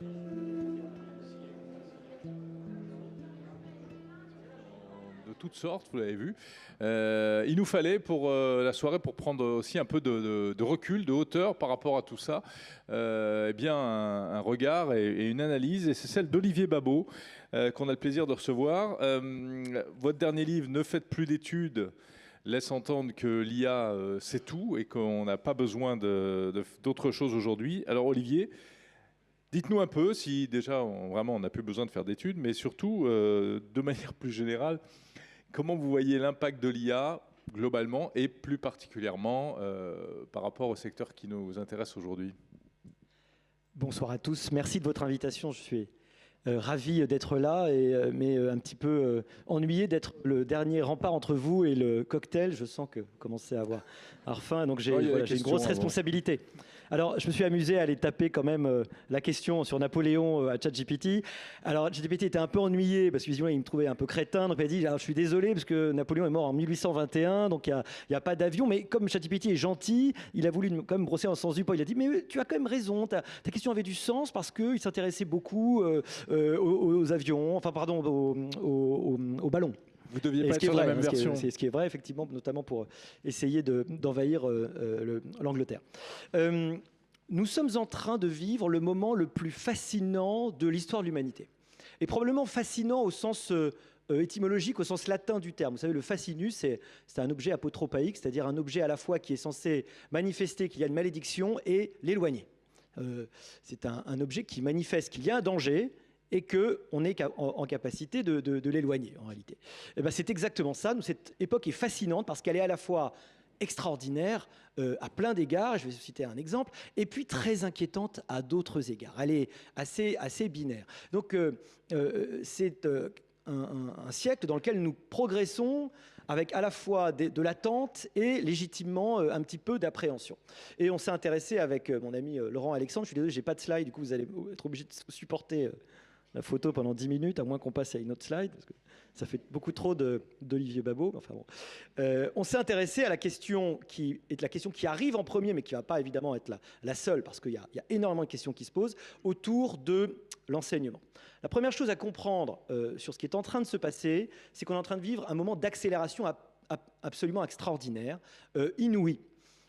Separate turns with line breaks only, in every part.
De toutes sortes, vous l'avez vu. Il nous fallait pour la soirée, pour prendre aussi un peu de recul, de hauteur par rapport à tout ça, eh bien un regard et une analyse, et c'est celle d'Olivier Babot qu'on a le plaisir de recevoir. Votre dernier livre, Ne faites plus d'études, laisse entendre que l'IA c'est tout et qu'on n'a pas besoin d'autre chose aujourd'hui. Alors Olivier, dites-nous un peu si déjà vraiment on n'a plus besoin de faire d'études, mais surtout de manière plus générale, comment vous voyez l'impact de l'IA globalement et plus particulièrement par rapport au secteur qui nous intéresse aujourd'hui?
Bonsoir à tous, merci de votre invitation. Je suis ravi d'être là, mais un petit peu ennuyé d'être le dernier rempart entre vous et le cocktail. Je sens que vous commencez à avoir faim, donc j'ai une grosse responsabilité. Alors, je me suis amusé à aller taper quand même la question sur Napoléon à ChatGPT. Alors, ChatGPT était un peu ennuyé parce que visiblement, il me trouvait un peu crétin. Donc, il a dit, je suis désolé parce que Napoléon est mort en 1821, donc il n'y a pas d'avion. Mais comme ChatGPT est gentil, il a voulu quand même brosser en sens du poil. Il a dit, mais tu as quand même raison, ta question avait du sens parce qu'il s'intéressait beaucoup aux avions, enfin pardon, aux ballons.
Vous ne deviez pas être sur la même version.
C'est ce qui est vrai, effectivement, notamment pour essayer d'envahir l'Angleterre. Nous sommes en train de vivre le moment le plus fascinant de l'histoire de l'humanité. Et probablement fascinant au sens étymologique, au sens latin du terme. Vous savez, le fascinus, c'est un objet apotropaïque, c'est-à-dire un objet à la fois qui est censé manifester qu'il y a une malédiction et l'éloigner. C'est un objet qui manifeste qu'il y a un danger et qu'on est en capacité de l'éloigner, en réalité. Et ben, c'est exactement ça. Cette époque est fascinante parce qu'elle est à la fois extraordinaire à plein d'égards, je vais vous citer un exemple, et puis très inquiétante à d'autres égards. Elle est assez binaire. Donc, c'est un siècle dans lequel nous progressons avec à la fois de l'attente et légitimement un petit peu d'appréhension. Et on s'est intéressé avec mon ami Laurent Alexandre. Je suis désolé, j'ai pas de slide, du coup vous allez être obligé de supporter la photo pendant 10 minutes, à moins qu'on passe à une autre slide, parce que ça fait beaucoup trop d'Olivier Babot. Enfin bon. On s'est intéressé à la question qui est la question qui arrive en premier, mais qui ne va pas évidemment être la seule, parce qu'il y a énormément de questions qui se posent autour de l'enseignement. La première chose à comprendre sur ce qui est en train de se passer, c'est qu'on est en train de vivre un moment d'accélération absolument extraordinaire, inouï.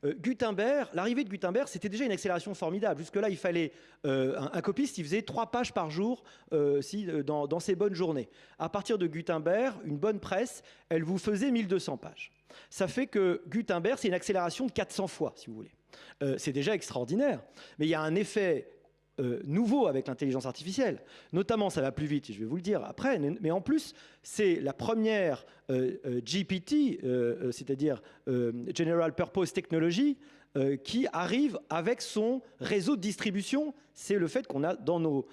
Gutenberg, l'arrivée de Gutenberg, c'était déjà une accélération formidable. Jusque-là, il fallait un copiste, il faisait 3 pages par jour dans ses bonnes journées. À partir de Gutenberg, une bonne presse, elle vous faisait 1200 pages. Ça fait que Gutenberg, c'est une accélération de 400 fois, si vous voulez. C'est déjà extraordinaire. Mais il y a un effet nouveau avec l'intelligence artificielle. Notamment, ça va plus vite, je vais vous le dire après, mais en plus, c'est la première GPT, c'est-à-dire General Purpose Technology, qui arrive avec son réseau de distribution. C'est le fait qu'on a dans nos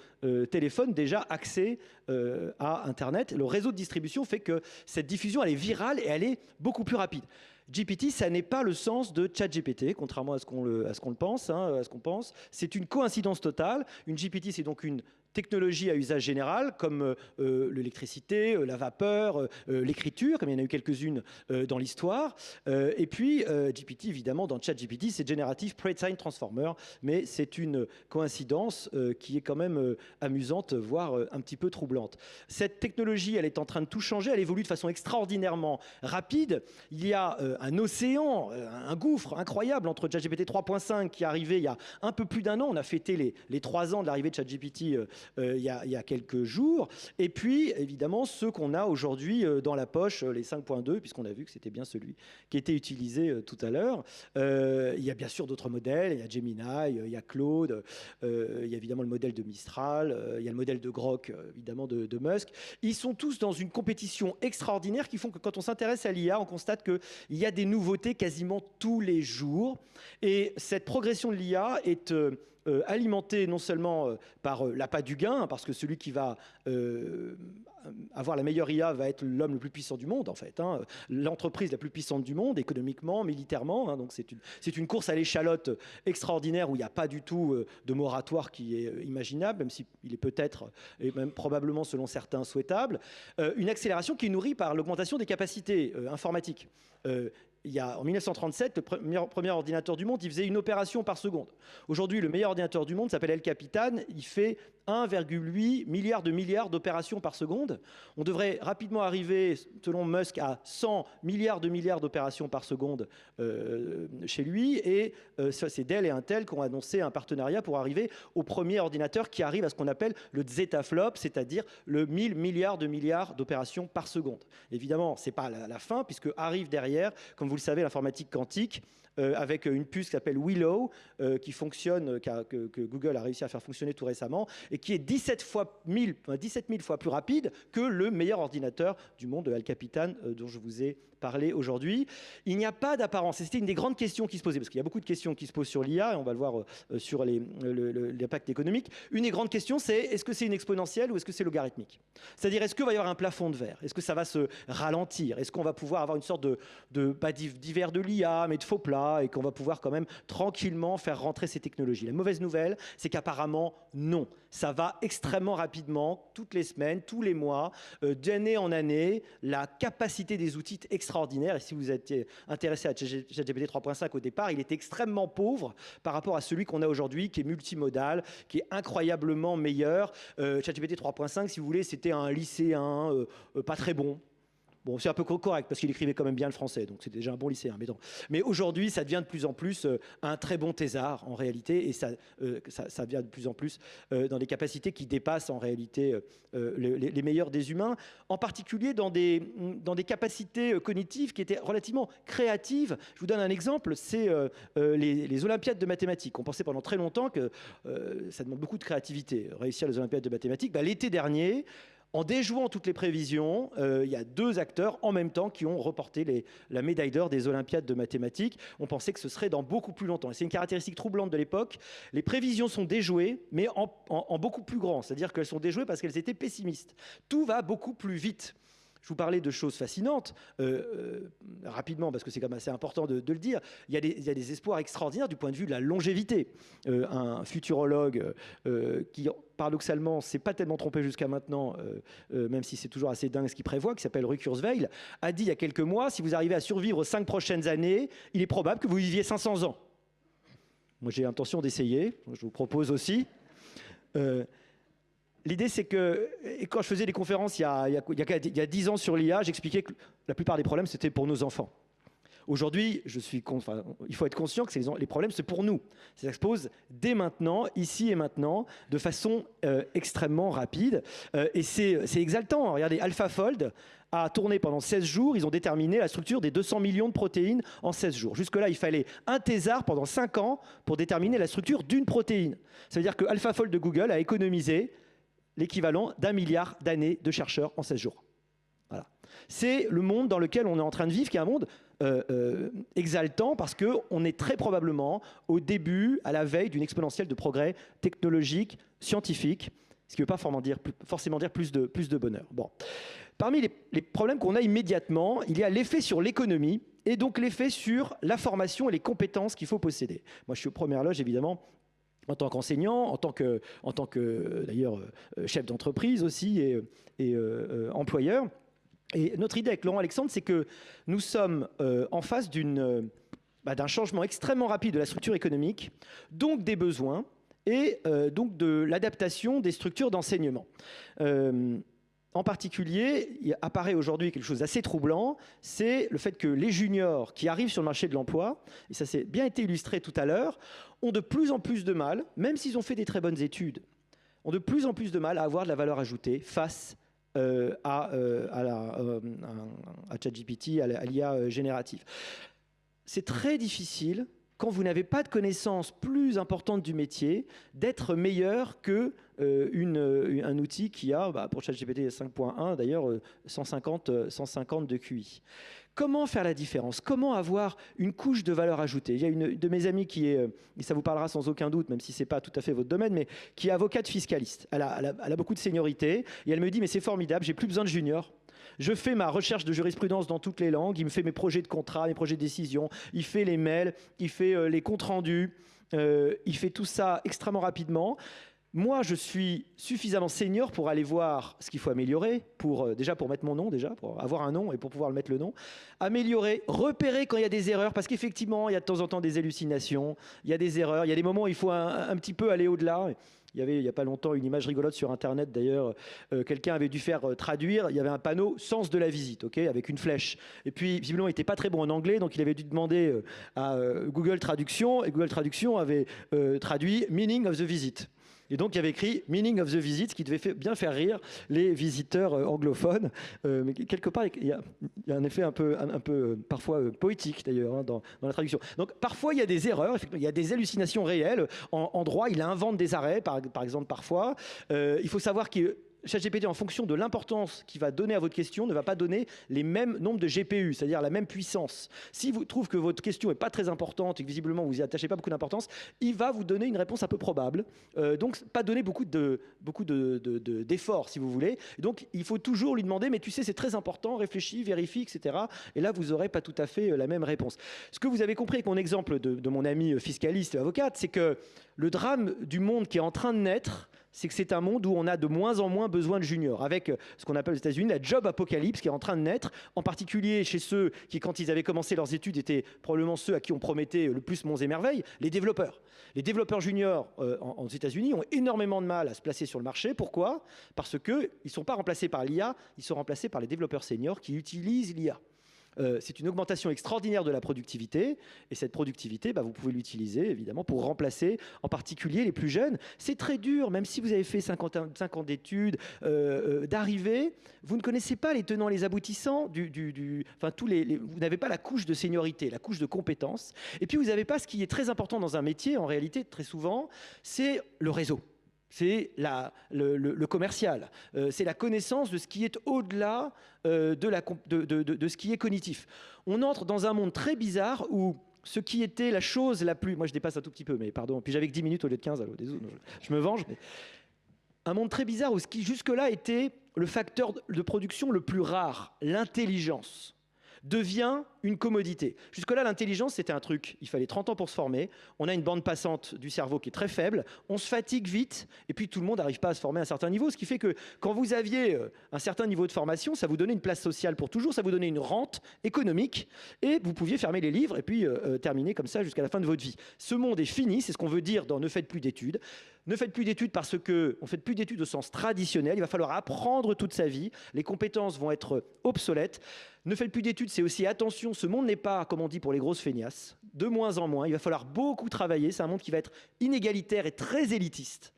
téléphones déjà accès à Internet. Le réseau de distribution fait que cette diffusion, elle est virale et elle est beaucoup plus rapide. GPT, ça n'est pas le sens de ChatGPT, contrairement à ce qu'on pense, à ce qu'on pense. C'est une coïncidence totale. Une GPT, c'est donc une technologie à usage général, comme l'électricité, la vapeur, l'écriture, comme il y en a eu quelques-unes dans l'histoire. Et puis, GPT, évidemment, dans ChatGPT, c'est Generative Pre-trained Transformer, mais c'est une coïncidence qui est quand même amusante, voire un petit peu troublante. Cette technologie, elle est en train de tout changer, elle évolue de façon extraordinairement rapide. Il y a un océan, un gouffre incroyable entre ChatGPT 3.5 qui est arrivé il y a un peu plus d'1 an. On a fêté les 3 ans de l'arrivée de ChatGPT il y a quelques jours. Et puis, évidemment, ceux qu'on a aujourd'hui dans la poche, les 5.2, puisqu'on a vu que c'était bien celui qui était utilisé tout à l'heure. Il y a bien sûr d'autres modèles. Il y a Gemini, il y a Claude, il y a évidemment le modèle de Mistral, il y a le modèle de Grok, évidemment, de Musk. Ils sont tous dans une compétition extraordinaire qui font que quand on s'intéresse à l'IA, on constate qu'il y a des nouveautés quasiment tous les jours. Et cette progression de l'IA est alimentée non seulement par l'appât du gain, parce que celui qui va avoir la meilleure IA va être l'homme le plus puissant du monde, en fait. L'entreprise la plus puissante du monde, économiquement, militairement. Donc c'est une course à l'échalote extraordinaire où il n'y a pas du tout de moratoire qui est imaginable, même s'il est peut-être, et même probablement selon certains, souhaitable. Une accélération qui est nourrie par l'augmentation des capacités informatiques. En 1937, le premier ordinateur du monde, il faisait une opération par seconde. Aujourd'hui, le meilleur ordinateur du monde s'appelle El Capitan, il fait 1,8 milliard d'opérations par seconde. On devrait rapidement arriver, selon Musk, à 100 milliards d'opérations par seconde chez lui. Et c'est Dell et Intel qui ont annoncé un partenariat pour arriver au premier ordinateur qui arrive à ce qu'on appelle le zettaflop, c'est-à-dire le 1000 milliards d'opérations par seconde. Évidemment, ce n'est pas la fin, puisque arrive derrière, comme vous le savez, l'informatique quantique, avec une puce qui s'appelle Willow, qui fonctionne, que Google a réussi à faire fonctionner tout récemment, et qui est 17 000 fois plus rapide que le meilleur ordinateur du monde, Al Capitan, dont je vous ai parlé aujourd'hui. Il n'y a pas d'apparence. Et c'était une des grandes questions qui se posaient, parce qu'il y a beaucoup de questions qui se posent sur l'IA, et on va le voir sur l'impact économique. Une des grandes questions, c'est est-ce que c'est une exponentielle ou est-ce que c'est logarithmique? C'est-à-dire, est-ce qu'il va y avoir un plafond de verre? Est-ce que ça va se ralentir? Est-ce qu'on va pouvoir avoir une sorte d'hiver de l'IA, mais de faux plats, et qu'on va pouvoir quand même tranquillement faire rentrer ces technologies? La mauvaise nouvelle, c'est qu'apparemment, non. Ça va extrêmement rapidement, toutes les semaines, tous les mois, d'année en année. La capacité des outils est extraordinaire. Et si vous êtes intéressé à ChatGPT 3.5 au départ, il est extrêmement pauvre par rapport à celui qu'on a aujourd'hui, qui est multimodal, qui est incroyablement meilleur. ChatGPT 3.5, si vous voulez, c'était un lycéen pas très bon. Bon, c'est un peu correct parce qu'il écrivait quand même bien le français, donc c'est déjà un bon lycéen. Mais aujourd'hui, ça devient de plus en plus un très bon thésard en réalité, et ça vient de plus en plus dans des capacités qui dépassent en réalité les meilleurs des humains, en particulier dans des capacités cognitives qui étaient relativement créatives. Je vous donne un exemple, c'est les Olympiades de mathématiques. On pensait pendant très longtemps que ça demande beaucoup de créativité, réussir les Olympiades de mathématiques. L'été dernier, en déjouant toutes les prévisions, il y a 2 acteurs en même temps qui ont reporté la médaille d'or des Olympiades de mathématiques. On pensait que ce serait dans beaucoup plus longtemps. Et c'est une caractéristique troublante de l'époque. Les prévisions sont déjouées, mais en beaucoup plus grand. C'est-à-dire qu'elles sont déjouées parce qu'elles étaient pessimistes. Tout va beaucoup plus vite. Je vous parlais de choses fascinantes, rapidement, parce que c'est quand même assez important de le dire. Il y a des espoirs extraordinaires du point de vue de la longévité. Un futurologue qui, paradoxalement, s'est pas tellement trompé jusqu'à maintenant, même si c'est toujours assez dingue ce qu'il prévoit, qui s'appelle Ruud Kurzweil, a dit il y a quelques mois, si vous arrivez à survivre aux 5 prochaines années, il est probable que vous viviez 500 ans. Moi, j'ai l'intention d'essayer, je vous propose aussi. L'idée, c'est que quand je faisais des conférences il y a 10 ans sur l'IA, j'expliquais que la plupart des problèmes, c'était pour nos enfants. Aujourd'hui, il faut être conscient que les problèmes, c'est pour nous. Ça se pose dès maintenant, ici et maintenant, de façon extrêmement rapide. Et c'est exaltant. Regardez, AlphaFold a tourné pendant 16 jours. Ils ont déterminé la structure des 200 millions de protéines en 16 jours. Jusque-là, il fallait un thésard pendant 5 ans pour déterminer la structure d'une protéine. Ça veut dire que AlphaFold de Google a économisé l'équivalent d'1 milliard d'années de chercheurs en 16 jours. Voilà. C'est le monde dans lequel on est en train de vivre, qui est un monde exaltant, parce qu'on est très probablement au début, à la veille d'une exponentielle de progrès technologique, scientifique, ce qui ne veut pas forcément dire plus de bonheur. Bon. Parmi les problèmes qu'on a immédiatement, il y a l'effet sur l'économie et donc l'effet sur la formation et les compétences qu'il faut posséder. Moi, je suis aux premières loges, évidemment, en tant qu'enseignant, en tant que d'ailleurs chef d'entreprise aussi et employeur. Et notre idée avec Laurent Alexandre, c'est que nous sommes en face d'un changement extrêmement rapide de la structure économique, donc des besoins et donc de l'adaptation des structures d'enseignement. En particulier, il apparaît aujourd'hui quelque chose d'assez troublant, c'est le fait que les juniors qui arrivent sur le marché de l'emploi, et ça s'est bien été illustré tout à l'heure, ont de plus en plus de mal, même s'ils ont fait des très bonnes études, ont de plus en plus de mal à avoir de la valeur ajoutée face à ChatGPT, à l'IA générative. C'est très difficile, quand vous n'avez pas de connaissances plus importantes du métier, d'être meilleur que un outil qui a, pour ChatGPT 5.1 d'ailleurs, 150 de QI. Comment faire la différence? Comment avoir une couche de valeur ajoutée? Il y a une de mes amies qui est, et ça vous parlera sans aucun doute, même si ce n'est pas tout à fait votre domaine, mais qui est avocate fiscaliste. Elle a beaucoup de seniorité, et elle me dit, mais c'est formidable, j'ai plus besoin de juniors. Je fais ma recherche de jurisprudence dans toutes les langues, il me fait mes projets de contrat, mes projets de décision, il fait les mails, il fait les comptes rendus, il fait tout ça extrêmement rapidement. Moi, je suis suffisamment senior pour aller voir ce qu'il faut améliorer, déjà pour mettre mon nom, pour avoir un nom et pour pouvoir mettre le nom. Améliorer, repérer quand il y a des erreurs, parce qu'effectivement, il y a de temps en temps des hallucinations, il y a des erreurs, il y a des moments où il faut un petit peu aller au-delà. Il n'y a pas longtemps une image rigolote sur Internet d'ailleurs. Quelqu'un avait dû faire traduire. Il y avait un panneau sens de la visite, avec une flèche. Et puis visiblement il n'était pas très bon en anglais, donc il avait dû demander à Google Traduction. Et Google Traduction avait traduit meaning of the visit. Et donc, il y avait écrit « Meaning of the visit », ce qui devait bien faire rire les visiteurs anglophones. Mais quelque part, il y a un effet un peu parfois poétique, d'ailleurs, dans la traduction. Donc, parfois, il y a des erreurs, il y a des hallucinations réelles. En droit, il invente des arrêts, par exemple, parfois. Il faut savoir que ChatGPT, en fonction de l'importance qu'il va donner à votre question, ne va pas donner les mêmes nombres de GPU, c'est-à-dire la même puissance. Si vous trouvez que votre question n'est pas très importante et que visiblement vous n'y attachez pas beaucoup d'importance, il va vous donner une réponse un peu probable. Donc, pas donner beaucoup d'efforts, si vous voulez. Donc, il faut toujours lui demander, mais tu sais, c'est très important, réfléchis, vérifie, etc. Et là, vous n'aurez pas tout à fait la même réponse. Ce que vous avez compris avec mon exemple de mon ami fiscaliste et avocate, c'est que le drame du monde qui est en train de naître, c'est que c'est un monde où on a de moins en moins besoin de juniors, avec ce qu'on appelle aux États-Unis la job apocalypse qui est en train de naître, en particulier chez ceux qui, quand ils avaient commencé leurs études, étaient probablement ceux à qui on promettait le plus monts et merveilles, les développeurs. Les développeurs juniors aux États-Unis ont énormément de mal à se placer sur le marché. Pourquoi ? Parce qu'ils ne sont pas remplacés par l'IA, ils sont remplacés par les développeurs seniors qui utilisent l'IA. C'est une augmentation extraordinaire de la productivité. Et cette productivité, vous pouvez l'utiliser évidemment pour remplacer en particulier les plus jeunes. C'est très dur, même si vous avez fait 5 ans d'études, d'arriver, vous ne connaissez pas les tenants, les aboutissants, vous n'avez pas la couche de seniorité, la couche de compétences. Et puis vous n'avez pas ce qui est très important dans un métier, en réalité, très souvent, c'est le réseau. C'est le commercial, c'est la connaissance de ce qui est au-delà de ce qui est cognitif. On entre dans un monde très bizarre où ce qui était la chose la plus... Moi, je dépasse un tout petit peu, mais pardon. Puis j'avais que 10 minutes au lieu de 15, alors désolé, je me venge. Mais... Un monde très bizarre où ce qui jusque-là était le facteur de production le plus rare, l'intelligence, devient une commodité. Jusque-là, l'intelligence, c'était un truc. Il fallait 30 ans pour se former. On a une bande passante du cerveau qui est très faible. On se fatigue vite. Et puis, tout le monde n'arrive pas à se former à un certain niveau. Ce qui fait que quand vous aviez un certain niveau de formation, ça vous donnait une place sociale pour toujours. Ça vous donnait une rente économique. Et vous pouviez fermer les livres et puis terminer comme ça jusqu'à la fin de votre vie. Ce monde est fini. C'est ce qu'on veut dire dans « Ne faites plus d'études ». Ne faites plus d'études parce qu'on ne fait plus d'études au sens traditionnel. Il va falloir apprendre toute sa vie. Les compétences vont être obsolètes. Ne faites plus d'études, c'est aussi attention, ce monde n'est pas, comme on dit pour les grosses feignasses, de moins en moins. Il va falloir beaucoup travailler. C'est un monde qui va être inégalitaire et très élitiste,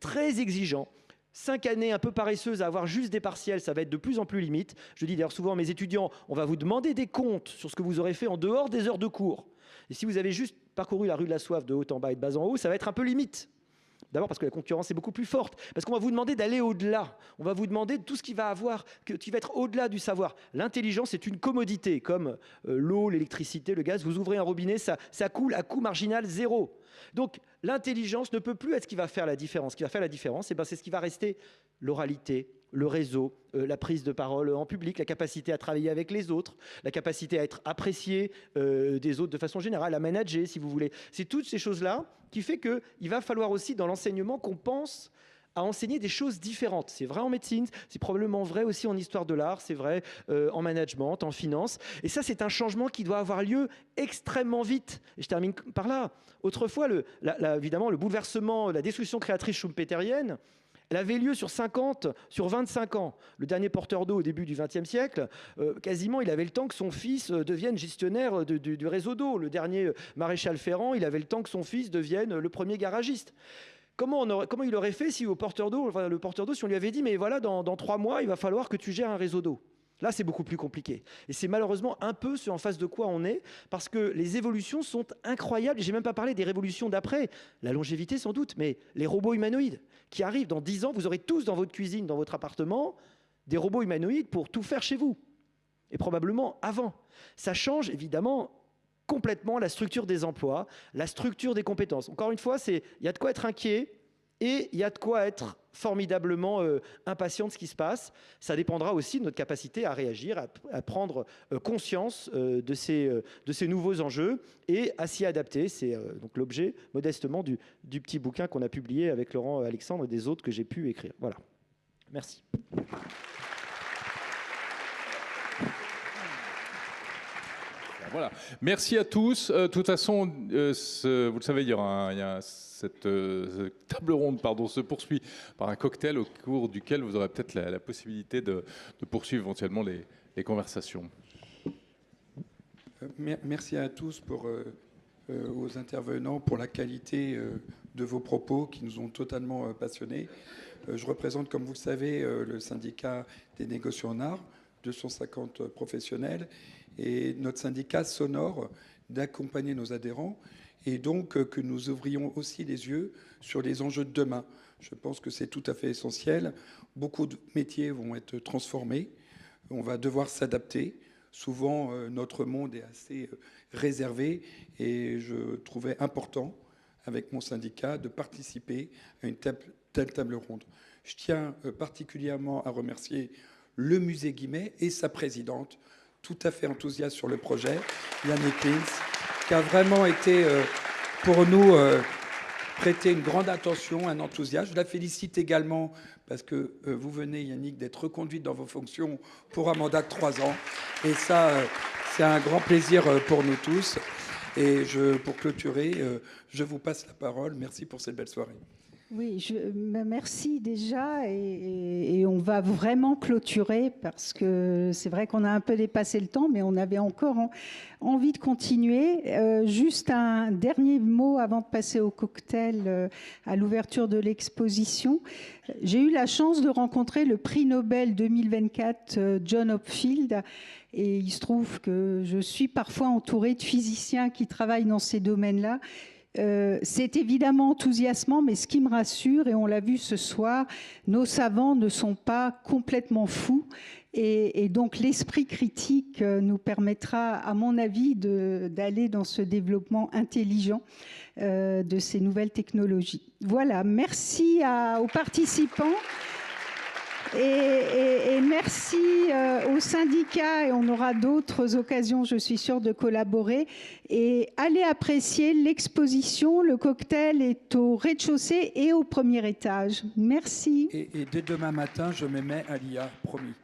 très exigeant. 5 années un peu paresseuses à avoir juste des partiels, ça va être de plus en plus limite. Je dis d'ailleurs souvent à mes étudiants, on va vous demander des comptes sur ce que vous aurez fait en dehors des heures de cours. Et si vous avez juste parcouru la rue de la Soif de haut en bas et de bas en haut, ça va être un peu limite. D'abord parce que la concurrence est beaucoup plus forte, parce qu'on va vous demander d'aller au-delà. On va vous demander tout ce qui va être au-delà du savoir. L'intelligence est une commodité, comme l'eau, l'électricité, le gaz. Vous ouvrez un robinet, ça coule à coût marginal zéro. Donc l'intelligence ne peut plus être ce qui va faire la différence. Ce qui va faire la différence, c'est ce qui va rester l'oralité, le réseau, la prise de parole en public, la capacité à travailler avec les autres, la capacité à être apprécié des autres de façon générale, à manager si vous voulez. C'est toutes ces choses-là qui fait qu'il va falloir aussi dans l'enseignement qu'on pense à enseigner des choses différentes. C'est vrai en médecine, c'est probablement vrai aussi en histoire de l'art, c'est vrai en management, en finance. Et ça, c'est un changement qui doit avoir lieu extrêmement vite. Et je termine par là. Autrefois, évidemment, le bouleversement, la destruction créatrice schumpeterienne, elle avait lieu sur 25 ans. Le dernier porteur d'eau au début du XXe siècle, quasiment, il avait le temps que son fils devienne gestionnaire du réseau d'eau. Le dernier maréchal Ferrand, il avait le temps que son fils devienne le premier garagiste. Comment il aurait fait si le porteur d'eau, si on lui avait dit, mais voilà, dans 3 mois, il va falloir que tu gères un réseau d'eau. Là, c'est beaucoup plus compliqué. Et c'est malheureusement un peu ce en face de quoi on est, parce que les évolutions sont incroyables. Je n'ai même pas parlé des révolutions d'après. La longévité, sans doute, mais les robots humanoïdes qui arrivent dans 10 ans, vous aurez tous dans votre cuisine, dans votre appartement, des robots humanoïdes pour tout faire chez vous. Et probablement avant. Ça change, évidemment, complètement la structure des emplois, la structure des compétences. Encore une fois, il y a de quoi être inquiet et il y a de quoi être formidablement impatient de ce qui se passe. Ça dépendra aussi de notre capacité à réagir, à prendre conscience de ces nouveaux enjeux et à s'y adapter. C'est donc l'objet, modestement, du petit bouquin qu'on a publié avec Laurent Alexandre et des autres que j'ai pu écrire. Voilà. Merci.
Voilà. Merci à tous. De toute façon, vous le savez, il y a cette table ronde se poursuit par un cocktail au cours duquel vous aurez peut-être la possibilité de poursuivre éventuellement les conversations.
Merci à tous aux intervenants pour la qualité de vos propos qui nous ont totalement passionnés. Je représente, comme vous le savez, le syndicat des négociants en art, 250 professionnels, et notre syndicat s'honore d'accompagner nos adhérents et donc que nous ouvrions aussi les yeux sur les enjeux de demain. Je pense que c'est tout à fait essentiel. Beaucoup de métiers vont être transformés. On va devoir s'adapter. Souvent, notre monde est assez réservé et je trouvais important, avec mon syndicat, de participer à une telle table ronde. Je tiens particulièrement à remercier le musée Guimet et sa présidente, tout à fait enthousiaste sur le projet, Yannick Lins, qui a vraiment été pour nous prêter une grande attention, un enthousiasme. Je la félicite également parce que vous venez, Yannick, d'être reconduite dans vos fonctions pour un mandat de 3 ans. Et ça, c'est un grand plaisir pour nous tous. Et pour clôturer, je vous passe la parole. Merci pour cette belle soirée.
Oui, merci déjà et on va vraiment clôturer parce que c'est vrai qu'on a un peu dépassé le temps, mais on avait encore envie de continuer. Juste un dernier mot avant de passer au cocktail à l'ouverture de l'exposition. J'ai eu la chance de rencontrer le prix Nobel 2024 John Hopfield. Et il se trouve que je suis parfois entourée de physiciens qui travaillent dans ces domaines-là. C'est évidemment enthousiasmant, mais ce qui me rassure, et on l'a vu ce soir, nos savants ne sont pas complètement fous. Et donc l'esprit critique nous permettra, à mon avis, d'aller dans ce développement intelligent de ces nouvelles technologies. Voilà, merci aux participants. Et merci aux syndicats, et on aura d'autres occasions, je suis sûre, de collaborer. Et allez apprécier l'exposition. Le cocktail est au rez-de-chaussée et au premier étage. Merci.
Et dès demain matin, je me mets à l'IA, promis.